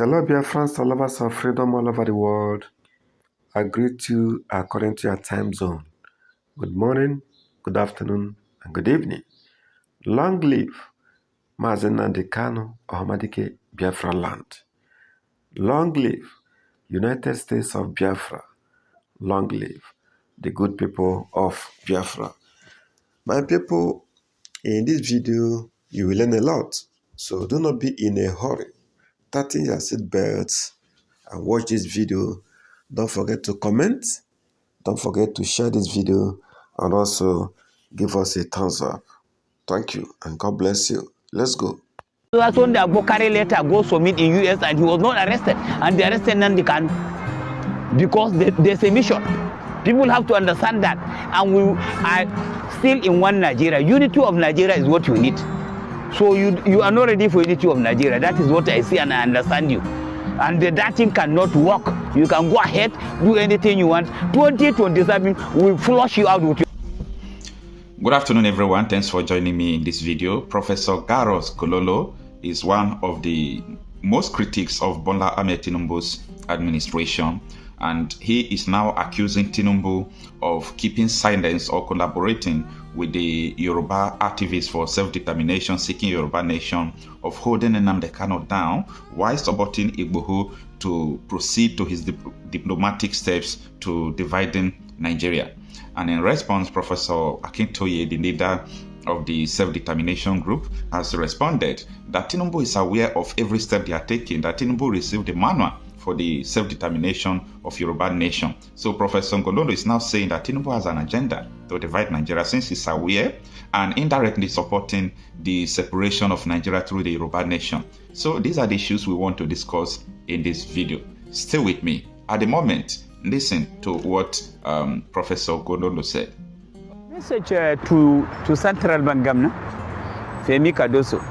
Hello, dear friends, all lovers of freedom all over the world. I greet you according to your time zone. Good morning, good afternoon, and good evening. Long live Mazi Nnamdi Kanu of Biafra land. Long live United States of Biafra. Long live the good people of Biafra. My people, in this video, you will learn a lot. So do not be in a hurry. Tighten your seatbelts and watch this video. Don't forget to comment. Don't forget to share this video and also give us a thumbs up. Thank you and God bless you. Let's go. That's when the Bokare letter goes to meet in US and he was not arrested, and they arrested Nnamdi Kanu because there's a mission. People have to understand that, and we are still in one Nigeria. Unity of Nigeria is what you need. So you are not ready for unity of Nigeria. That is what I see and I understand you. And that thing cannot work. You can go ahead, do anything you want. 2027 will flush you out with you. Good afternoon, everyone. Thanks for joining me in this video. Professor Garos Gololo is one of the most critics of Bola Ahmed Tinubu's administration, and he is now accusing Tinubu of keeping silence or collaborating with the Yoruba activists for self-determination seeking Yoruba nation, of holding Nnamdi Kanu down while supporting Igboho to proceed to his diplomatic steps to dividing Nigeria. And in response, Professor Akintoye, the leader of the self-determination group, has responded that Tinubu is aware of every step they are taking, that Tinubu received the manual for the self-determination of Yoruba nation. So Professor Gololo is now saying that Tinubu has an agenda to divide Nigeria, since he's aware and indirectly supporting the separation of Nigeria through the Yoruba nation. So these are the issues we want to discuss in this video. Stay with me. At the moment, listen to what Professor Gololo said. Message to Central Bank Governor, Femi Kadoso,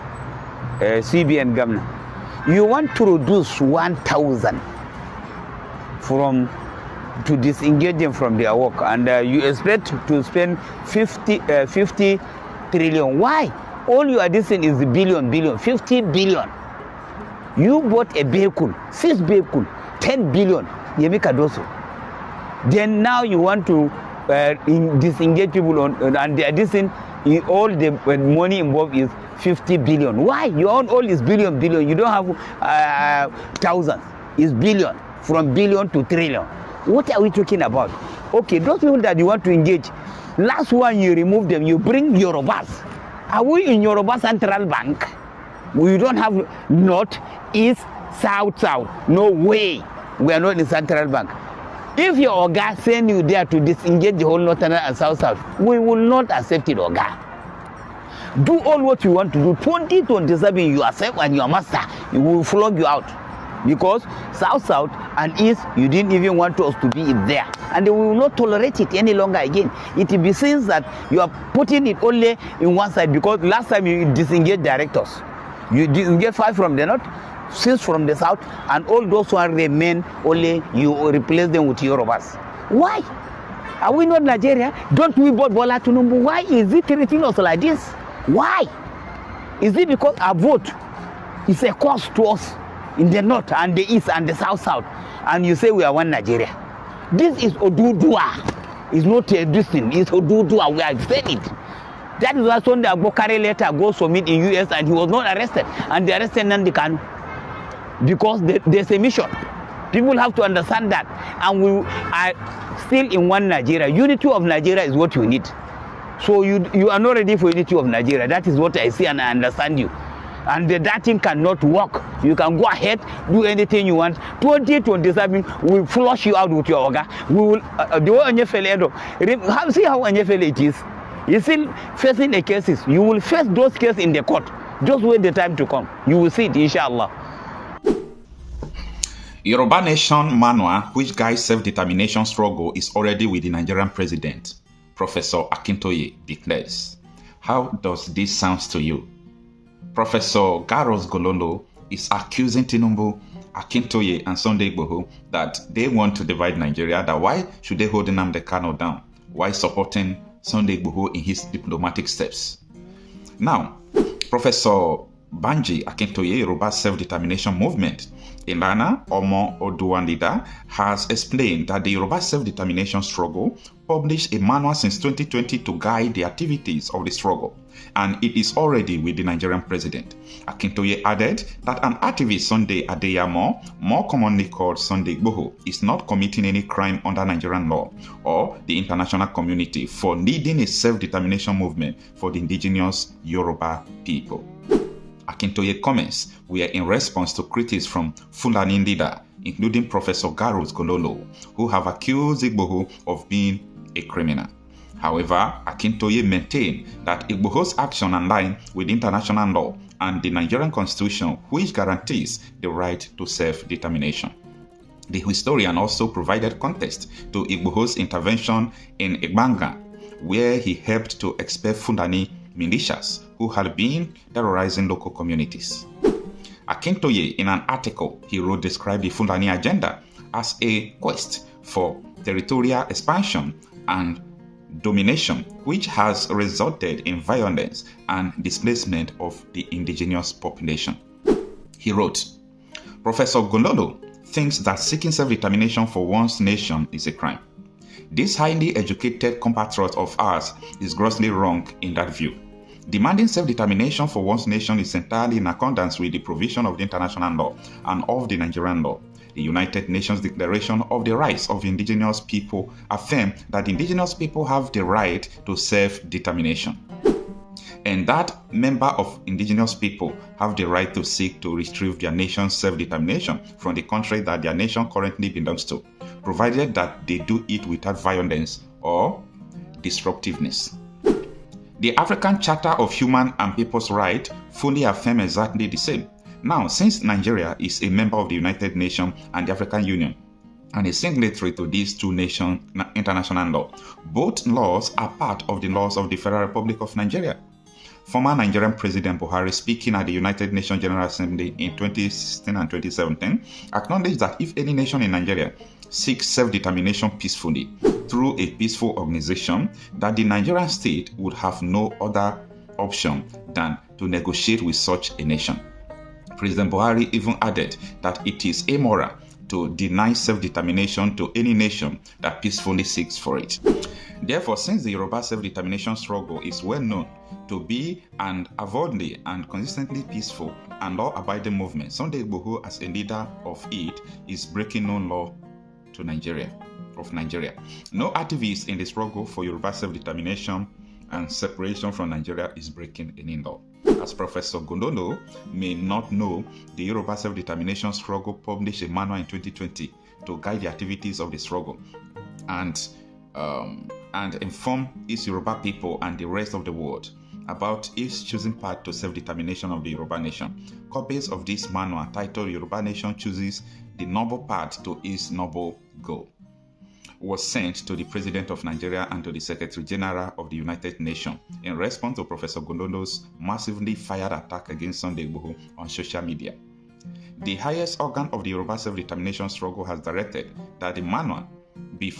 CBN Governor. You want to reduce 1,000 to disengage them from their work, and you expect to spend 50 trillion. Why? All you are doing is billion, 50 billion. You bought a vehicle, 6 vehicles, 10 billion. Yemi Kadoso. Then now you want to disengage people and they are dissing, all the money involved is 50 billion. Why? You own all is billion. You don't have thousands. It's billion, from billion to trillion. What are we talking about? Okay, those people that you want to engage, last one you remove them, you bring Yorubas. Are we in Yoruba Central Bank? We don't have north, east, south. No way. We are not in Central Bank. If your Oga send you there to disengage the whole northern and south, we will not accept it, Oga. Do all what you want to do. 2027, yourself and your master, you will flog you out. Because south and east, you didn't even want us to be there. And we will not tolerate it any longer again. It will be seen that you are putting it only in one side, because last time you disengaged directors. You get 5 from the north, 6 from the south, and all those who remain, only you replace them with Yorubas. Why? Are we not Nigeria? Don't we vote Bola Tinubu? Why is it treating us like this? Why? Is it because our vote is a cost to us in the north and the east and the south, and you say we are one Nigeria? This is Odudua. It's not a distance. It's Odudua. We have said it. That is why Sunday Bokare letter goes to meet in US and he was not arrested, and they arrested Nnamdi Kanu because there's a mission. People have to understand that, and we are still in one Nigeria. Unity of Nigeria is what you need. So you are not ready for unity of Nigeria. That is what I see and I understand you. And that thing cannot work. You can go ahead, do anything you want. 2027 will flush you out with your Oga. We will the way Anyefele, see how Anyefele it is. You're still facing the cases. You will face those cases in the court. Just wait the time to come. You will see it, inshallah. Yoruba Nation manual, which guides self-determination struggle, is already with the Nigerian president, Professor Akintoye declares. How does this sound to you? Professor Garos Gololo is accusing Tinubu, Akintoye, and Sunday Igboho that they want to divide Nigeria. That why should they hold Nnamdi Kanu down while supporting Sunday Igboho in his diplomatic steps? Now, Professor Banji Akintoye Yoruba self-determination movement. Ilana Omo Oduwandida has explained that the Yoruba self-determination struggle published a manual since 2020 to guide the activities of the struggle, and it is already with the Nigerian president. Akintoye added that an activist, Sunday Adeyemo, more commonly called Sunday Igboho, is not committing any crime under Nigerian law or the international community for leading a self-determination movement for the indigenous Yoruba people. Akintoye comments were in response to critics from Fulani leader, including Professor Garos Gololo, who have accused Igboho of being a criminal. However, Akintoye maintained that Igboho's action align with international law and the Nigerian constitution, which guarantees the right to self-determination. The historian also provided context to Igboho's intervention in Igbanga, where he helped to expel Fulani militias who had been terrorizing local communities. Akintoye, in an article he wrote, described the Fulani agenda as a quest for territorial expansion and domination, which has resulted in violence and displacement of the indigenous population. He wrote, Professor Gololo thinks that seeking self-determination for one's nation is a crime. This highly educated compatriot of ours is grossly wrong in that view. Demanding self-determination for one's nation is entirely in accordance with the provision of the international law and of the Nigerian law. The United Nations Declaration of the Rights of Indigenous People affirms that indigenous people have the right to self-determination, and that members of indigenous people have the right to seek to retrieve their nation's self-determination from the country that their nation currently belongs to, provided that they do it without violence or disruptiveness. The African Charter of Human and People's Rights fully affirms exactly the same. Now, since Nigeria is a member of the United Nations and the African Union, and a signatory to these two nations' international law, both laws are part of the laws of the Federal Republic of Nigeria. Former Nigerian President Buhari, speaking at the United Nations General Assembly in 2016 and 2017, acknowledged that if any nation in Nigeria seeks self-determination peacefully through a peaceful organization, that the Nigerian state would have no other option than to negotiate with such a nation. President Buhari even added that it is immoral to deny self-determination to any nation that peacefully seeks for it. Therefore, since the Yoruba self-determination struggle is well known to be an avowedly and consistently peaceful and law-abiding movement, Sunday Igboho, as a leader of it, is breaking no law of Nigeria. No activist in the struggle for Yoruba self-determination and separation from Nigeria is breaking any law. As Professor Gololo may not know, the Yoruba self-determination struggle published a manual in 2020 to guide the activities of the struggle and inform its Yoruba people and the rest of the world about its choosing path to self-determination of the Yoruba nation. Copies of this manual, titled Yoruba Nation Chooses the Noble Path to Its Noble Goal, was sent to the President of Nigeria and to the Secretary General of the United Nations in response to Professor Gololo's massively fired attack against Sunday Igboho on social media. The highest organ of the Yoruba self-determination struggle has directed that the manual be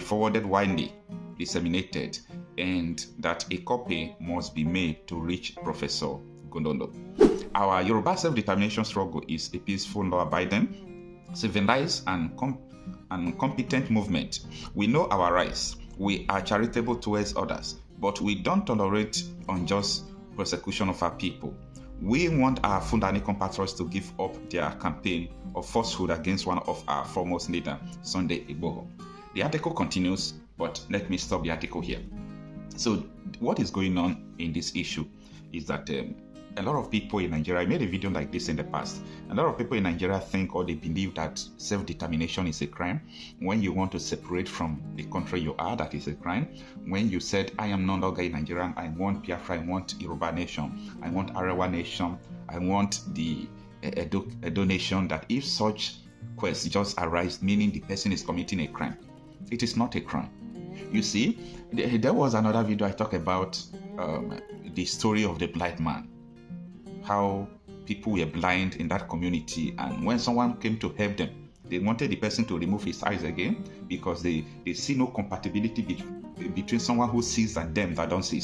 forwarded widely disseminated, and that a copy must be made to reach Professor Gololo. Our Yoruba self-determination struggle is a peaceful, law-abiding, civilized, and competent movement. We know our rights. We are charitable towards others, but we don't tolerate unjust persecution of our people. We want our Fulani compatriots to give up their campaign of falsehood against one of our foremost leaders, Sunday Igboho. The article continues, but let me stop the article here. So what is going on in this issue is that a lot of people in Nigeria, I made a video like this in the past, a lot of people in Nigeria think or they believe that self-determination is a crime. When you want to separate from the country you are, that is a crime. When you said, I am no longer a Nigerian, I want Biafra, I want Yoruba nation, I want Arewa nation, I want the Edo nation, that if such quest just arise, meaning the person is committing a crime, it is not a crime. You see, there was another video I talked about the story of the blind man, how people were blind in that community, and when someone came to help them, they wanted the person to remove his eyes again because they see no compatibility between someone who sees and them that don't see.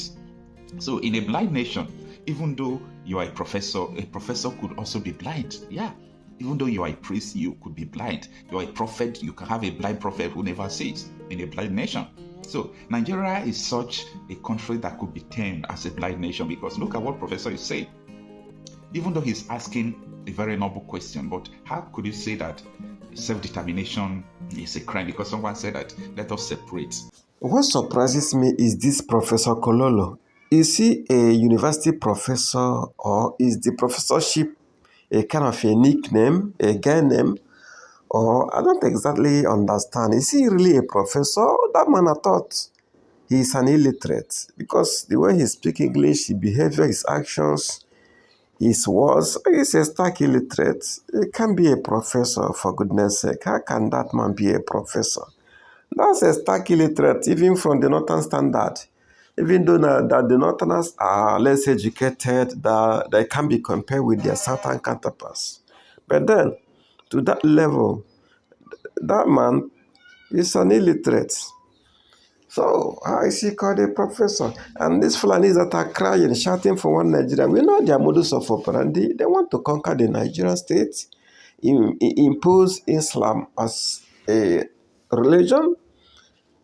So in a blind nation, even though you are a professor could also be blind. Yeah. Even though you are a priest, you could be blind. You are a prophet, you can have a blind prophet who never sees in a blind nation. So Nigeria is such a country that could be termed as a blind nation, because look at what Professor is saying. Even though he's asking a very noble question, but how could you say that self-determination is a crime? Because someone said that let us separate. What surprises me is this Professor Kololo. Is he a university professor, or is the professorship a kind of a nickname, a guy name? Or I don't exactly understand. Is he really a professor? That man, I thought he's an illiterate, because the way he speaks English, his behavior, his actions, his words, he's a stark illiterate. He can't be a professor, for goodness sake. How can that man be a professor? That's a stark illiterate, even from the Northern standard. Even though that the Northerners are less educated, that they can be compared with their Southern counterparts. But then, to that level, that man is an illiterate. So, how is he called a professor? And these Fulanis that are crying, shouting for one Nigeria, we know their modus of operandi. They want to conquer the Nigerian state, impose Islam as a religion,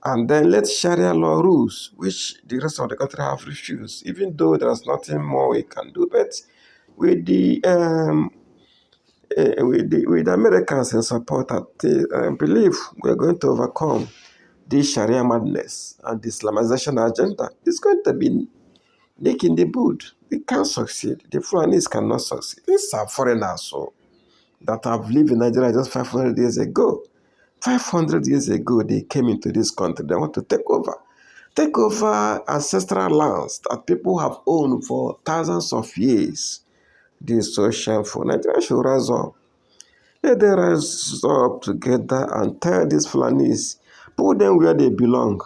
and then let Sharia law rules, which the rest of the country have refused, even though there's nothing more we can do. But with the with the Americans in support, I believe we're going to overcome this Sharia madness and the Islamization agenda. It's going to be nick in the boot. We can't succeed. The Fulanis cannot succeed. These are foreigners so, that have lived in Nigeria just 500 years ago. 500 years ago, they came into this country. They want to take over. Take over ancestral lands that people have owned for thousands of years. This is so shameful. Nigeria should rise up. Let them rise up together and tell these Fulanis, put them where they belong.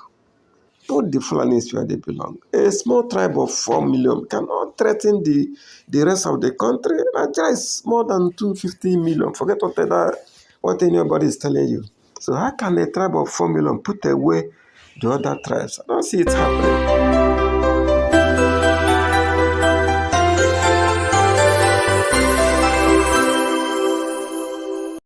Put the Fulanis where they belong. A small tribe of 4 million cannot threaten the rest of the country. Nigeria is more than 250 million. Forget what anybody is telling you. So how can a tribe of 4 million put away the other tribes? I don't see it happening.